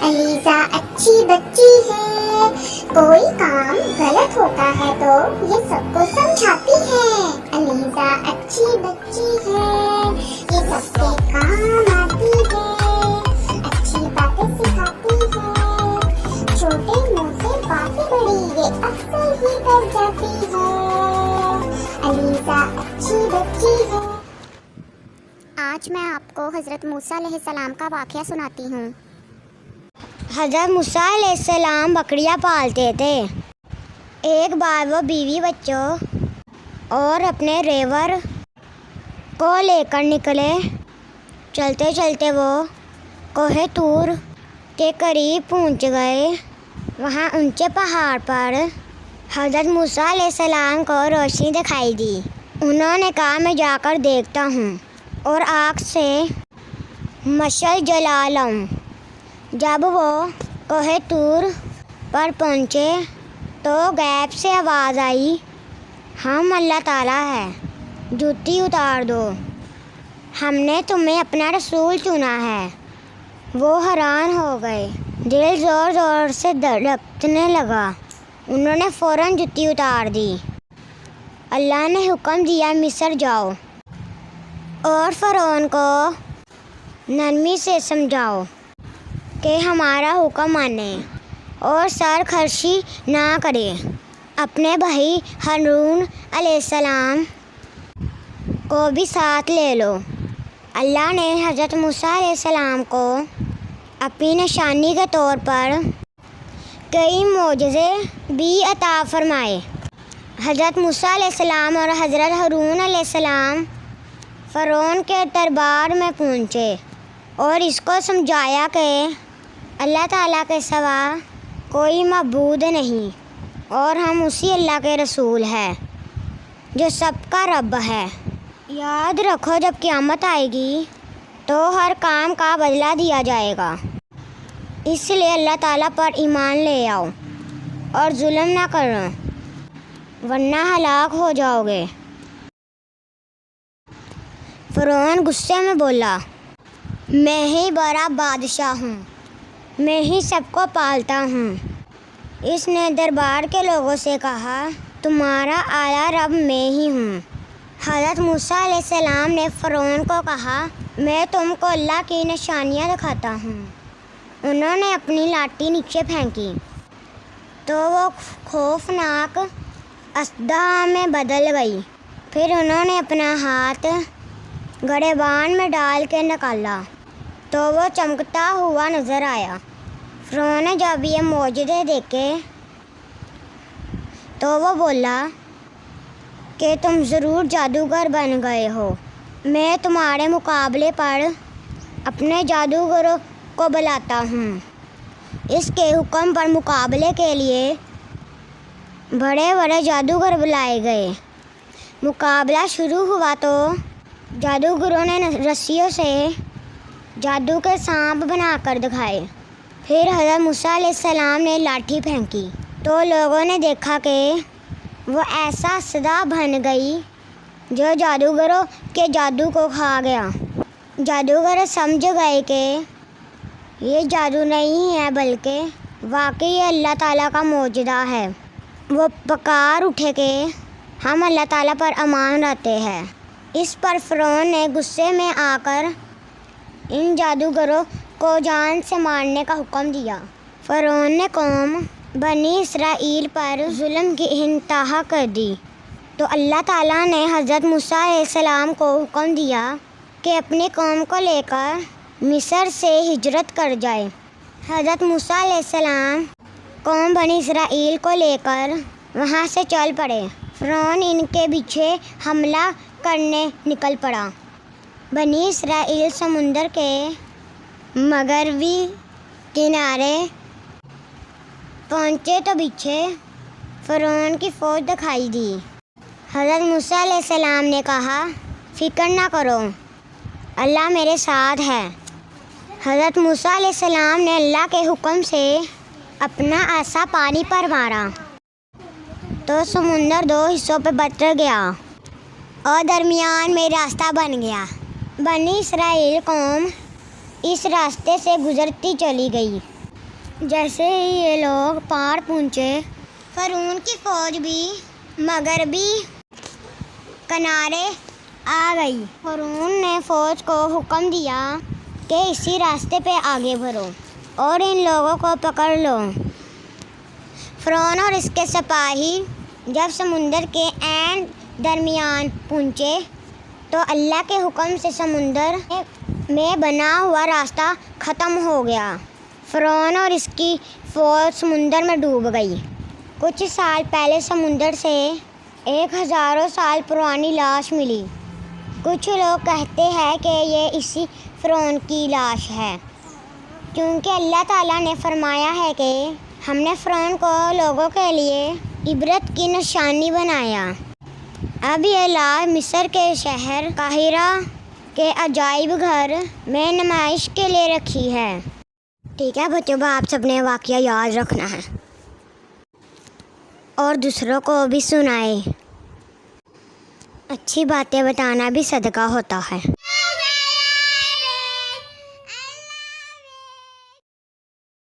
अलीज़ा अच्छी बच्ची है, कोई काम गलत होता है तो ये सबको समझाती है। अलीज़ा अच्छी बच्ची है, ये सबके काम आती है, अच्छी बातें सिखाती है, छोटे मोटे बातें बड़ी ये अक्सर ही कर जाती है। अलीज़ा अच्छी बच्ची है। आज मैं आपको हज़रत मूसा अलैहिस्सलाम का वाक़या सुनाती हूँ। हज़रत मूसा अलैहिस्सलाम बकरियाँ पालते थे। एक बार वो बीवी बच्चों और अपने रेवर को लेकर निकले। चलते चलते वो कोहे तूर के करीब पहुँच गए। वहाँ ऊंचे पहाड़ पर हज़रत मूसा अलैहिस्सलाम को रोशनी दिखाई दी। उन्होंने कहा, मैं जाकर देखता हूँ और आग से मशल जला लाऊं। जब वो कोहे तूर पर पहुँचे तो गैब से आवाज़ आई, हम अल्लाह ताला है, जूती उतार दो, हमने तुम्हें अपना रसूल चुना है। वो हैरान हो गए, दिल ज़ोर ज़ोर से धड़कने लगा। उन्होंने फ़ौरन जूती उतार दी। अल्लाह ने हुक्म दिया, मिस्र जाओ और फ़िरौन को नरमी से समझाओ कि हमारा हुक्म माने और सरखर्शी ना करे। अपने भाई हारून अलैहिस्सलाम को भी साथ ले लो। अल्लाह ने हज़रत मूसा अलैहिस्सलाम को अपनी निशानी के तौर पर कई मोजज़े भी अता फरमाए। हज़रत मूसा अलैहिस्सलाम और हज़रत हारून अलैहिस्सलाम फ़िरौन के दरबार में पहुँचे और इसको समझाया कि अल्लाह ताला के सिवा कोई मबूद नहीं और हम उसी अल्लाह के रसूल हैं जो सबका रब है। याद रखो, जब क़यामत आएगी तो हर काम का बदला दिया जाएगा, इसलिए अल्लाह ताला पर ईमान ले आओ और जुल्म ना करो वरना हलाक हो जाओगे। फ़िरौन गुस्से में बोला, मैं ही बड़ा बादशाह हूँ, मैं ही सबको पालता हूँ। इसने दरबार के लोगों से कहा, तुम्हारा आला रब मैं ही हूँ। हज़रत मूसा अलैहिस्सलाम ने फ़िरौन को कहा, मैं तुमको अल्लाह की निशानियाँ दिखाता हूँ। उन्होंने अपनी लाठी नीचे फेंकी तो वो खौफनाक अस्दा में बदल गई। फिर उन्होंने अपना हाथ गड़ेबान में डाल के निकाला तो वो चमकता हुआ नज़र आया। फ़िरौन ने जब ये मौजज़े देखे तो वो बोला कि तुम ज़रूर जादूगर बन गए हो। मैं तुम्हारे मुकाबले पर अपने जादूगरों को बुलाता हूँ। इसके हुक्म पर मुकाबले के लिए बड़े बड़े जादूगर बुलाए गए। मुकाबला शुरू हुआ तो जादूगरों ने रस्सियों से जादू के सांप बनाकर दिखाए। फिर हज़रत मूसा अलैहिस्सलाम ने लाठी फेंकी तो लोगों ने देखा कि वो ऐसा सदा बन गई जो जादूगरों के जादू को खा गया। जादूगर समझ गए कि ये जादू नहीं है बल्कि वाकई अल्लाह ताला का मौजज़ा है। वो पुकार उठे कि हम अल्लाह ताला पर अमान रखते हैं। इस पर फ़िरौन ने गुस्से में आकर इन जादूगरों को जान से मारने का हुक्म दिया। फ़िरौन ने कौम बनी इसराइल पर जुल्म की इंतहा कर दी तो अल्लाह ताला ने हज़रत मूसा अलैहिस्सलाम को हुक्म दिया कि अपनी कौम को लेकर मिस्र से हिजरत कर जाए। हज़रत मूसा अलैहिस्सलाम कौम बनी इसराइल को लेकर वहाँ से चल पड़े। फ़िरौन इनके पीछे हमला करने निकल पड़ा। बनी इसराइल समुंदर के मगरबी किनारे पहुँचे तो पीछे फ़िरौन की फ़ौज दिखाई दी। हज़रत मूसा अलैहिस्सलाम ने कहा, फ़िक्र ना करो, अल्लाह मेरे साथ है। हज़रत मूसा अलैहिस्सलाम ने अल्लाह के हुक्म से अपना आसा पानी पर मारा तो समुंदर दो हिस्सों पे बट गया और दरमियान में रास्ता बन गया। बनी इसराइल कौम इस रास्ते से गुजरती चली गई। جیسے ہی یہ لوگ پار پہنچے، فرعون کی فوج بھی مغربی کنارے آ گئی۔ فرعون نے فوج کو حکم دیا کہ اسی راستے پہ آگے بڑھو اور ان لوگوں کو پکڑ لو۔ فرعون اور اس کے سپاہی جب سمندر کے عین درمیان پہنچے تو اللہ کے حکم سے سمندر میں بنا ہوا راستہ ختم ہو گیا۔ فرعون اور اس کی فوج سمندر میں ڈوب گئی۔ کچھ سال پہلے سمندر سے ایک ہزاروں سال پرانی لاش ملی۔ کچھ لوگ کہتے ہیں کہ یہ اسی فرعون کی لاش ہے، کیونکہ اللہ تعالیٰ نے فرمایا ہے کہ ہم نے فرعون کو لوگوں کے لیے عبرت کی نشانی بنایا۔ اب یہ لاش مصر کے شہر قاہرہ کے عجائب گھر میں نمائش کے لیے رکھی ہے۔ ٹھیک ہے بچوں، آپ سب نے واقعہ یاد رکھنا ہے اور دوسروں کو بھی سنائے۔ اچھی باتیں بتانا بھی صدقہ ہوتا ہے۔